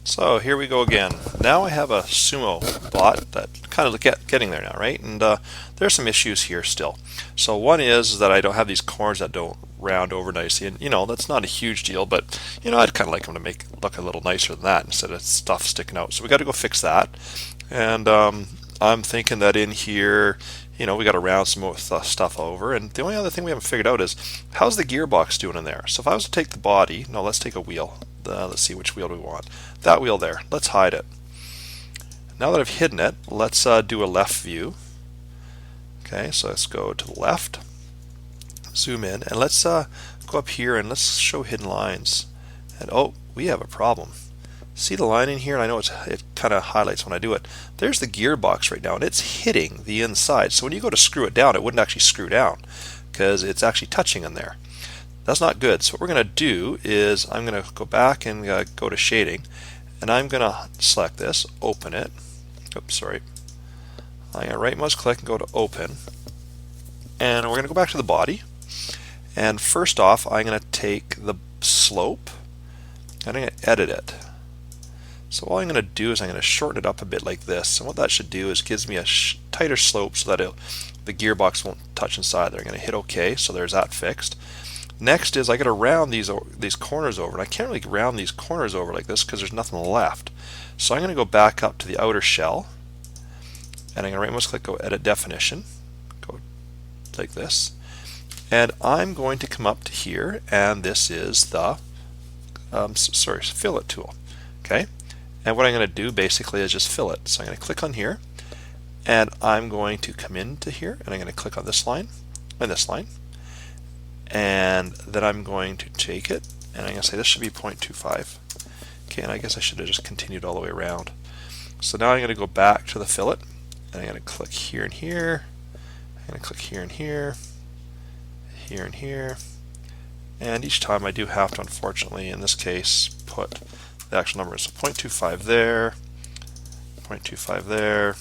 So here we go again. Now I have a Sumo bot that kind of getting there now, right? And there's some issues here still. So one is that I don't have these corners that don't round over nicely, and that's not a huge deal, but I'd kind of like them to make look a little nicer than that instead of stuff sticking out. So we got to go fix that. And I'm thinking that in here, we got to round some more stuff over. And the only other thing we haven't figured out is how's the gearbox doing in there. So if I was to take the body, no, let's take a wheel. Let's see which wheel do we want. That wheel there. Let's hide it. Now that I've hidden it, let's do a left view. Okay, so let's go to the left, zoom in, and let's go up here and let's show hidden lines. And oh, we have a problem. See the line in here? And I know it kind of highlights when I do it. There's the gearbox right now, and it's hitting the inside. So when you go to screw it down, it wouldn't actually screw down because it's actually touching in there. That's not good. So what we're going to do is I'm going to go back and go to shading, and I'm going to select this, open it. Oops, sorry. I'm going to right mouse click and go to open, and we're going to go back to the body. And first off, I'm going to take the slope and I'm going to edit it. So all I'm going to do is I'm going to shorten it up a bit like this, and what that should do is gives me a tighter slope so that the gearbox won't touch inside there. I'm going to hit OK, so there's that fixed. Next is I got to round these corners over, and I can't really round these corners over like this because there's nothing left. So I'm going to go back up to the outer shell, and I'm going to right mouse click, go edit definition, go like this, and I'm going to come up to here, and this is the fillet tool. Okay, and what I'm going to do basically is just fill it. So I'm going to click on here, and I'm going to come into here, and I'm going to click on this line and this line. And then I'm going to take it, and I'm going to say this should be 0.25. Okay, and I guess I should have just continued all the way around. So now I'm going to go back to the fillet, and I'm going to click here and here. I'm going to click here and here, here and here. And each time I do have to, unfortunately, in this case, put the actual number. So 0.25 there, 0.25 there,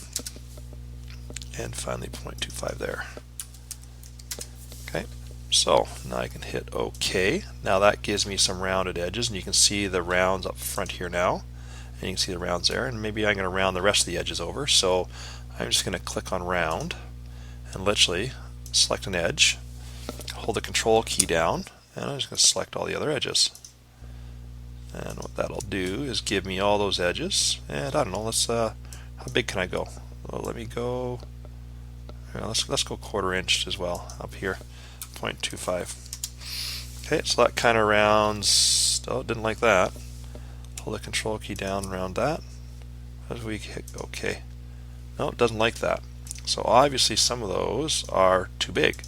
and finally 0.25 there. Okay. So now I can hit OK. Now that gives me some rounded edges, and you can see the rounds up front here now, and you can see the rounds there, and maybe I'm going to round the rest of the edges over. So I'm just going to click on round and literally select an edge, hold the control key down, and I'm just going to select all the other edges. And what that'll do is give me all those edges, and I don't know, let's how big can I go? Well, let me go, let's go 1/4 inch as well up here. 0.25. Okay, so that kind of rounds. Oh, didn't like that. Hold the control key down, round that. As we hit OK. No, it doesn't like that. So obviously some of those are too big.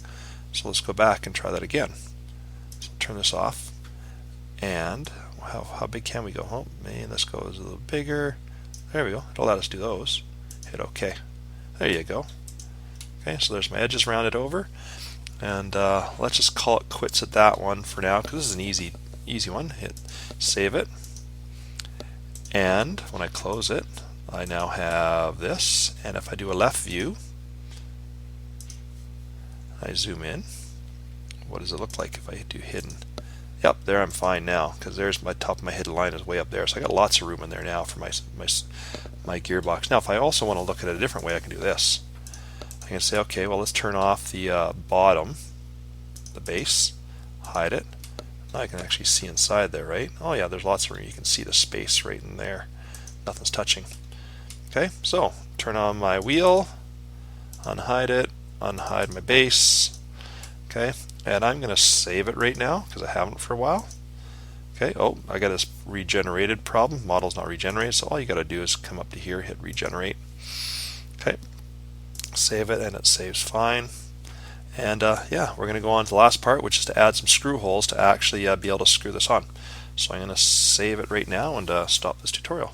So let's go back and try that again. So turn this off. And how big can we go? Oh, man, this goes a little bigger. There we go. It'll let us do those. Hit OK. There you go. Okay, so there's my edges rounded over. And let's just call it quits at that one for now, because this is an easy one. Hit save it, and when I close it, I now have this. And if I do a left view, I zoom in. What does it look like if I do hidden? Yep, there I'm fine now, because there's my top of my hidden line is way up there. So I got lots of room in there now for my gearbox. Now, if I also want to look at it a different way, I can do this. I can say, okay, well, let's turn off the bottom, the base, hide it. Now I can actually see inside there, right? Oh yeah, there's lots of room. You can see the space right in there. Nothing's touching. Okay, so turn on my wheel, unhide it, unhide my base. Okay, and I'm going to save it right now because I haven't for a while. Okay, oh, I got this regenerated problem. Model's not regenerated, so all you got to do is come up to here, hit regenerate. Okay. Save it, and it saves fine. And yeah, we're going to go on to the last part, which is to add some screw holes to actually be able to screw this on. So I'm going to save it right now and stop this tutorial.